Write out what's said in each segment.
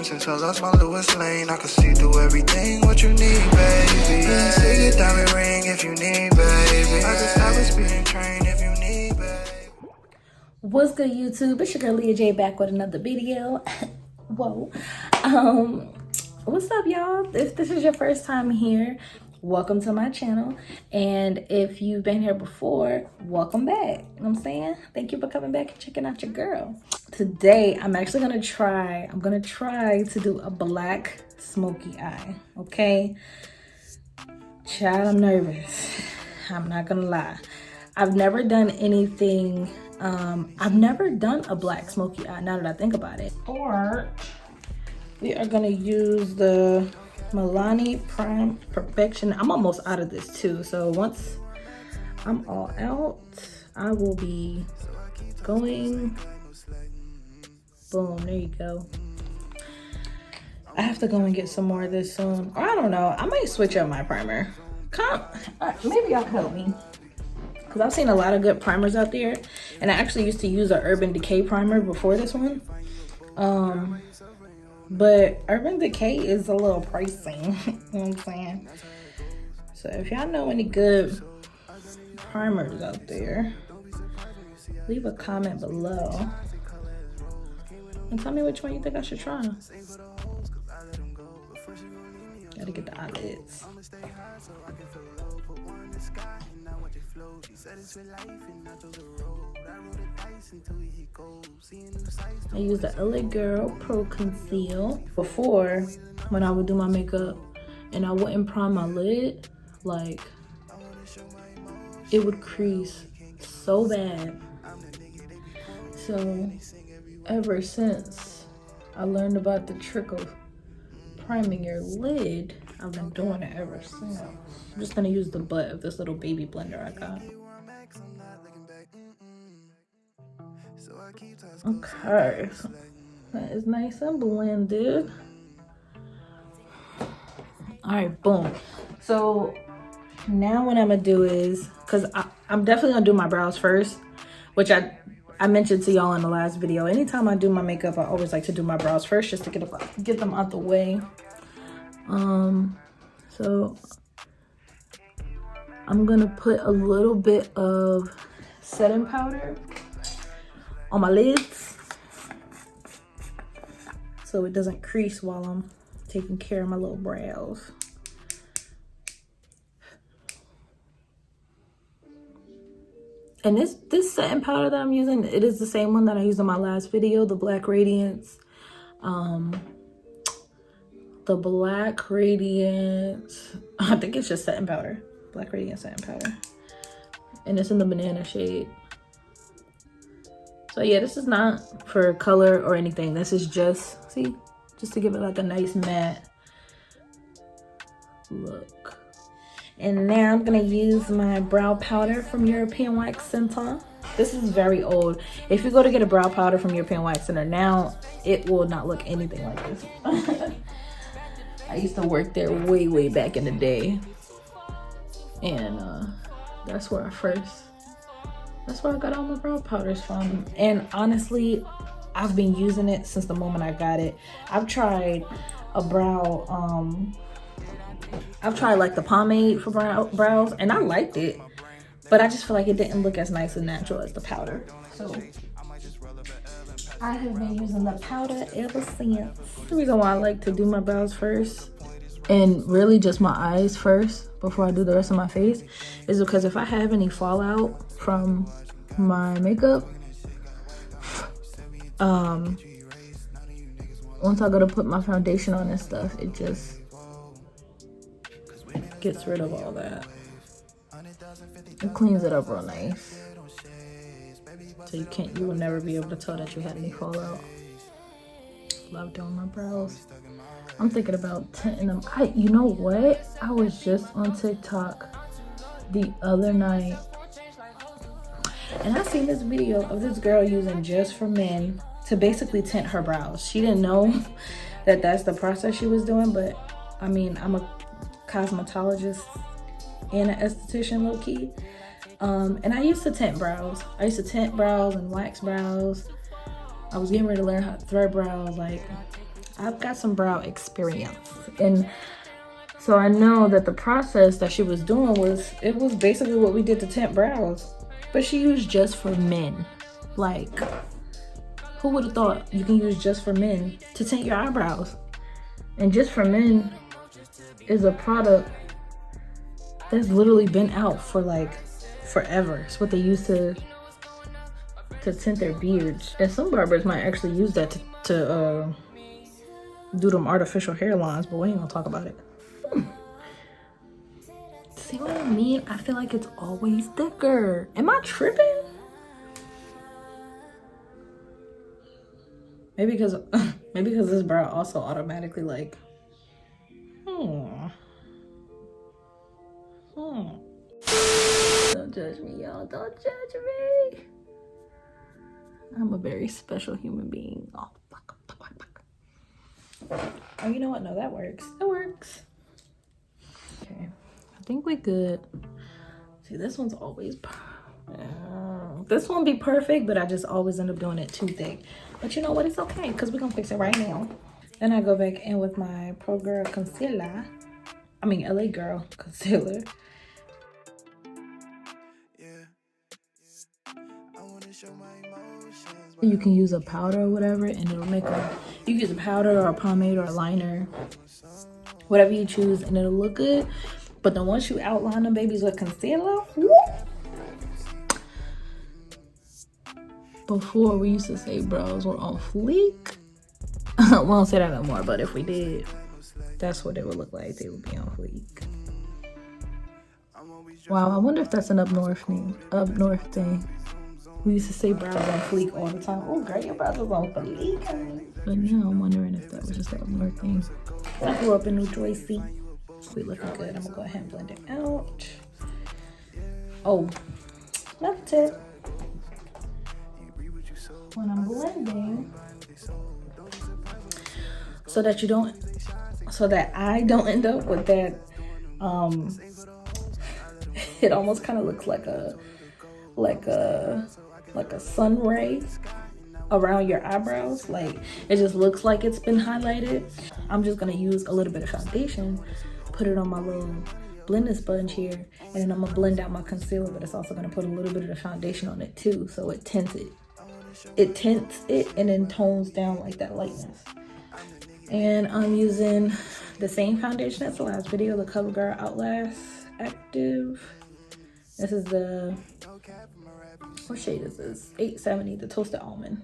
dream. Since I lost my Lewis Lane, I can see through everything. What you need, baby? Say your diamond ring if you need, baby. I was being trained if you need, baby. What's good, YouTube? It's your girl Liyah J back with another video. Whoa. What's up, y'all? If this is your first time here, welcome to my channel. And if you've been here before, welcome back. You know what I'm saying? Thank you for coming back and checking out your girl. Today, I'm actually gonna try to do a black smoky eye, okay? Child, I'm nervous. I'm not gonna lie. I've never done anything, I've never done a black smoky eye now that I think about it. Or we are gonna use the Milani Prime Perfection. I'm almost out of this too, so once I'm all out, I will be going. Boom, there you go. I have to go and get some more of this soon. Or I don't know, I might switch up my primer. Maybe y'all can help me, because I've seen a lot of good primers out there, and I actually used to use an Urban Decay primer before this one. But Urban Decay is a little pricey, you know what I'm saying? So if y'all know any good primers out there, leave a comment below and tell me which one you think I should try. Gotta get the eyelids. I use the LA Girl Pro Conceal. Before, when I would do my makeup and I wouldn't prime my lid, like, it would crease so bad. So ever since I learned about the trick of priming your lid, I've been doing it ever since. I'm just gonna use the butt of this little baby blender I got. Okay, so that is nice and blended. All right, boom. So now what I'm gonna do is, because I'm definitely gonna do my brows first, which I mentioned to y'all in the last video. Anytime I do my makeup, I always like to do my brows first, just to get them out the way. So I'm gonna put a little bit of setting powder on my lids so it doesn't crease while I'm taking care of my little brows. And this setting powder that I'm using, it is the same one that I used in my last video, the Black Radiance. The Black Radiance, I think it's just setting powder. Black Radiance setting powder. And it's in the banana shade. So yeah, this is not for color or anything. This is just, see, just to give it like a nice matte look. And now I'm gonna use my brow powder from European Wax Center. This is very old. If you go to get a brow powder from European Wax Center now, it will not look anything like this. I used to work there way back in the day. And that's where I got all my brow powders from. And honestly, I've been using it since the moment I got it. I've tried a brow, I've tried like the pomade for brows, and I liked it, but I just feel like it didn't look as nice and natural as the powder. So I have been using the powder ever since. The reason why I like to do my brows first, and really just my eyes first before I do the rest of my face, is because if I have any fallout from my makeup, once I go to put my foundation on and stuff, it just gets rid of all that. It cleans it up real nice, so you will never be able to tell that you had any fallout. Love doing my brows. I'm thinking about tinting them. You know what? I was just on TikTok the other night, and I seen this video of this girl using Just for Men to basically tint her brows. She didn't know that that's the process she was doing, but I mean, I'm a cosmetologist and an esthetician, low-key. And I used to tint brows. I used to tint brows and wax brows. I was getting ready to learn how to thread brows. Like, I've got some brow experience. And so I know that the process that she was doing was basically what we did to tint brows. But she used just for men. Like, who would have thought you can use just for men to tint your eyebrows? And just for men is a product that's literally been out for like forever. It's what they use to tint their beards. And some barbers might actually use that to do them artificial hairlines, but we ain't gonna talk about it. See what I mean? I feel like it's always thicker. Am I tripping? Maybe because this brow also automatically like, Don't judge me, y'all. Don't judge me. I'm a very special human being. Oh, fuck. Oh, you know what? No, that works. That works. Okay. I think we good. See, this one's always this one be perfect, but I just always end up doing it too thick. But you know what? It's okay, because we're gonna fix it right now. Then I go back in with my Pro Girl concealer. I mean, LA Girl concealer. You can use a powder or whatever, and it'll make you use a powder or a pomade or a liner, whatever you choose, and it'll look good. But then once you outline them babies with concealer, before we used to say brows were on fleek. We don't say that no more, but if we did, that's what it would look like. They would be on fleek. Wow, I wonder if that's an up north thing. We used to say brows on fleek all the time. Oh, girl, your brows was on fleek. But now I'm wondering if that was just an up north thing. I grew up in New Jersey. We looking good. I'm gonna go ahead and blend it out. Oh, another tip. When I'm blending, so that I don't end up with that, it almost kind of looks like a sun ray around your eyebrows. Like, it just looks like it's been highlighted. I'm just gonna use a little bit of foundation, put it on my little blending sponge here, and then I'm gonna blend out my concealer, but it's also gonna put a little bit of the foundation on it too, so it tints it. It tints it and then tones down like that lightness. And I'm using the same foundation as the last video, the Covergirl Outlast Active. This is the, what shade is this? 870, the Toasted Almond.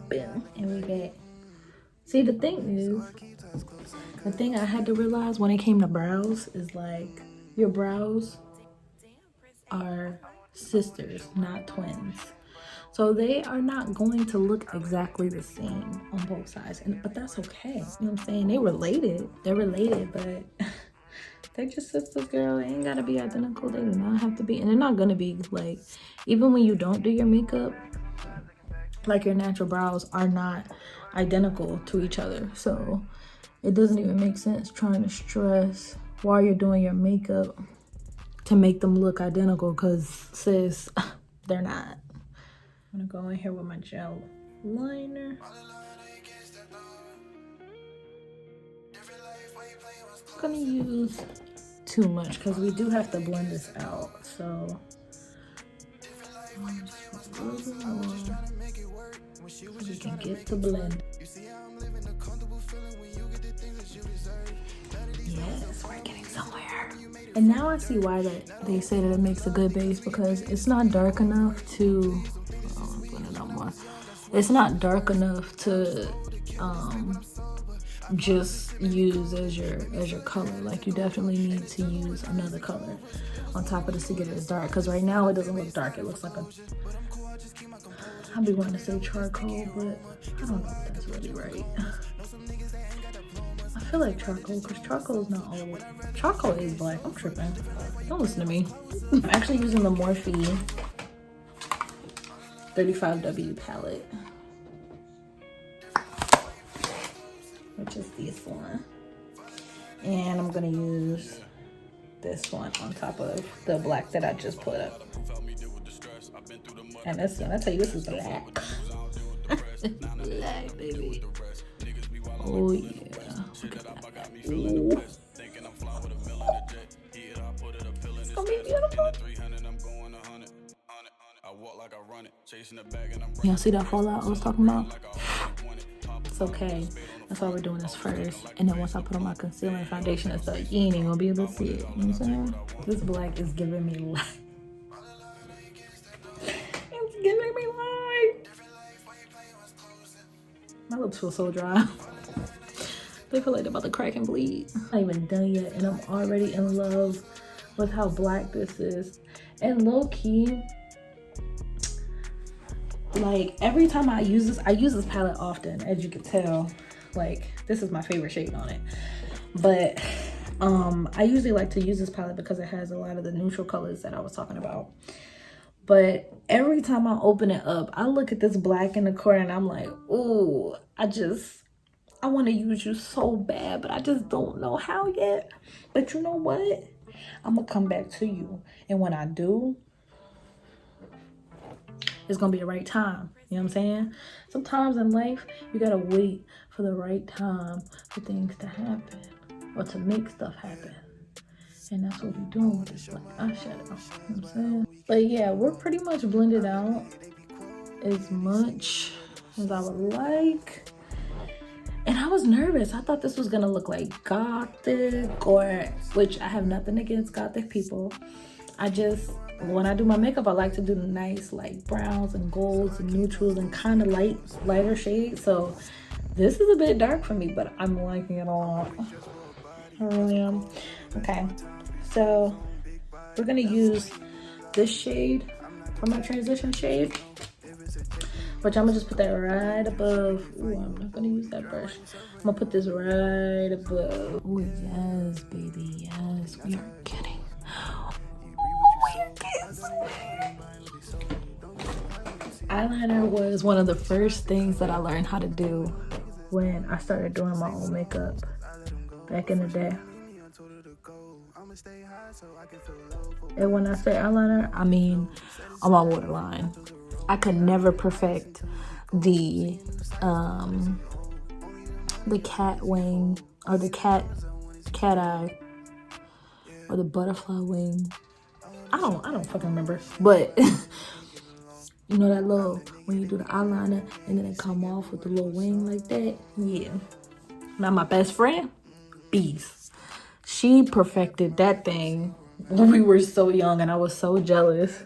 Boom, and we get, see, the thing I had to realize when it came to brows is like, your brows are sisters, not twins. So they are not going to look exactly the same on both sides, but that's okay. You know what I'm saying? They're related, but they're just sisters, girl. They ain't gotta be identical. They do not have to be, and they're not gonna be. Like, even when you don't do your makeup, like, your natural brows are not identical to each other. So it doesn't even make sense trying to stress while you're doing your makeup to make them look identical, because sis, they're not. I'm gonna go in here with my gel liner. I'm gonna use too much because we do have to blend this out. So a little bit more so we can get to blend. Yes, we're getting somewhere. And now I see why that they say that it makes a good base, because it's not dark enough to it's not dark enough to just use as your color. Like, you definitely need to use another color on top of this to get it as dark, because right now it doesn't look dark. It looks like a, I'd be wanting to say charcoal, but I don't know if that's really right. I feel like charcoal, because charcoal is not all white. Charcoal is black. I'm tripping. Don't listen to me. I'm actually using the Morphe 35W palette, which is this one. And I'm gonna use this one on top of the black that I just put up. And this one, I tell you, this is black. Black, baby. Y'all see that fallout I was talking about? It's okay. That's why we're doing this first. And then once I put on my concealer and foundation and stuff, you ain't even gonna be able to see it. You know what I'm saying? This black is giving me life. It's giving me life. My lips feel so dry. They feel like they're about to crack and bleed. I'm not even done yet, and I'm already in love with how black this is. And low key, like every time I use this palette often, as you can tell. Like, this is my favorite shade on it. But I usually like to use this palette because it has a lot of the neutral colors that I was talking about. But every time I open it up, I look at this black in the corner and I'm like, ooh, I want to use you so bad, but I just don't know how yet. But you know what? I'm gonna come back to you. And when I do, it's gonna be the right time. You know what I'm saying? Sometimes in life, you gotta wait for the right time for things to happen or to make stuff happen. And that's what we're doing with this like eyeshadow. You know what I'm saying? But yeah, we're pretty much blended out as much as I would like. And I was nervous. I thought this was gonna look like gothic, which I have nothing against gothic people. When I do my makeup, I like to do nice like browns and golds and neutrals and kind of lighter shades. So this is a bit dark for me, but I'm liking it a lot. I really am. Okay, so we're gonna use this shade for my transition shade, which I'm gonna just put that right above. Ooh, I'm not gonna use that brush. I'm gonna put this right above. Oh yes, baby, yes, we are getting. Eyeliner was one of the first things that I learned how to do when I started doing my own makeup back in the day. And when I say eyeliner, I mean on my waterline. I could never perfect the cat wing or the cat eye or the butterfly wing. I don't fucking remember, but you know that little, when you do the eyeliner and then it come off with the little wing like that? Yeah. Now my best friend, Beast, she perfected that thing when we were so young and I was so jealous.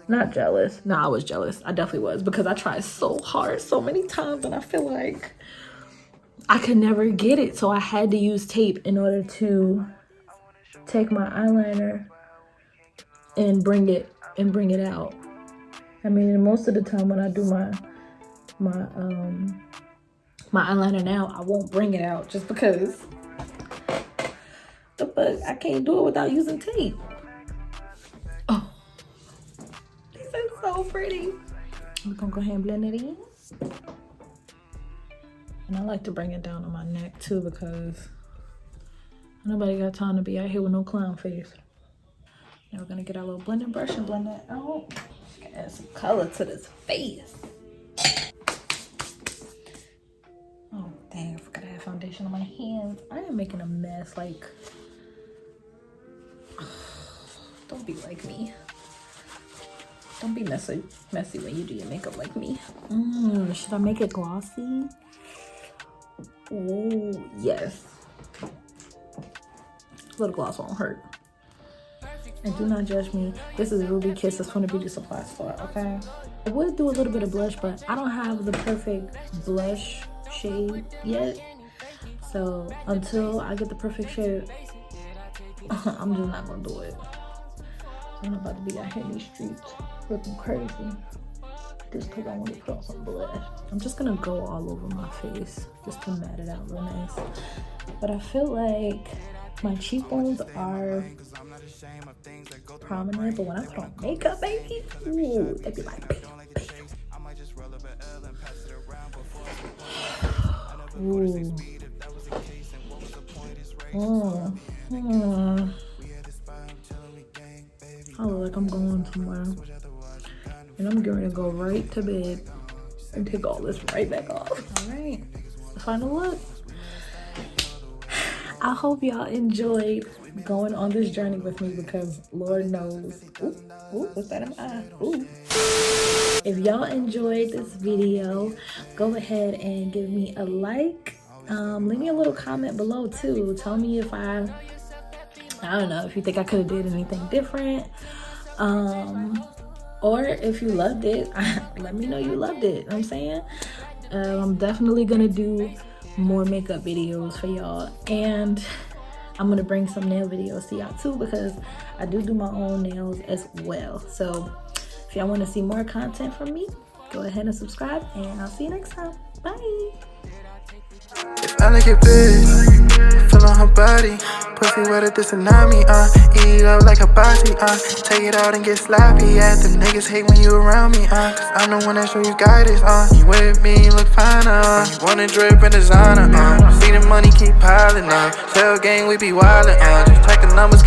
Not jealous. No, I was jealous. I definitely was, because I tried so hard so many times and I feel like I could never get it. So I had to use tape in order to take my eyeliner and bring it out. I mean, most of the time when I do my eyeliner now, I won't bring it out just because the fuck, I can't do it without using tape. Oh, this is so pretty. I'm gonna go ahead and blend it in. And I like to bring it down on my neck too, because nobody got time to be out here with no clown face. Now we're gonna get our little blending brush and blend that out. Add some color to this face. Oh dang, I forgot I had foundation on my hands. I am making a mess. Like, don't be like me. Don't be messy when you do your makeup like me. Should I make it glossy? Oh yes. A little gloss won't hurt. And do not judge me. This is Ruby Kisses from the beauty supply store, okay? I would do a little bit of blush, but I don't have the perfect blush shade yet. So until I get the perfect shade, I'm just not gonna do it. So I'm about to be out here in these streets looking crazy just because I want to put on some blush. I'm just gonna go all over my face just to mat it out real nice. But I feel like my cheekbones are prominent, but when I put on makeup, baby, ooh, they be like, bam, bam. Ooh. I look like I'm going somewhere. And I'm getting ready to go right to bed and take all this right back off. All right, the final look. I hope y'all enjoyed going on this journey with me, because Lord knows. Ooh, what's that in my eye? Ooh. If y'all enjoyed this video, go ahead and give me a like. Leave me a little comment below too. Tell me if I don't know, if you think I could have did anything different. Or if you loved it, let me know you loved it. You know what I'm saying? I'm definitely gonna do more makeup videos for y'all, and I'm gonna bring some nail videos to y'all too, because I do my own nails as well. So if y'all want to see more content from me, go ahead and subscribe, and I'll see you next time. Bye. If I like it big, feel on her body. Pussy wetter, this tsunami, eat it up like a body, take it out and get sloppy, the niggas hate when you around me, cause I'm the one that show you guidance, you with me, you look fine, you wanna drip and designer, see the money keep piling up, sell gang, we be wildin', just check the numbers.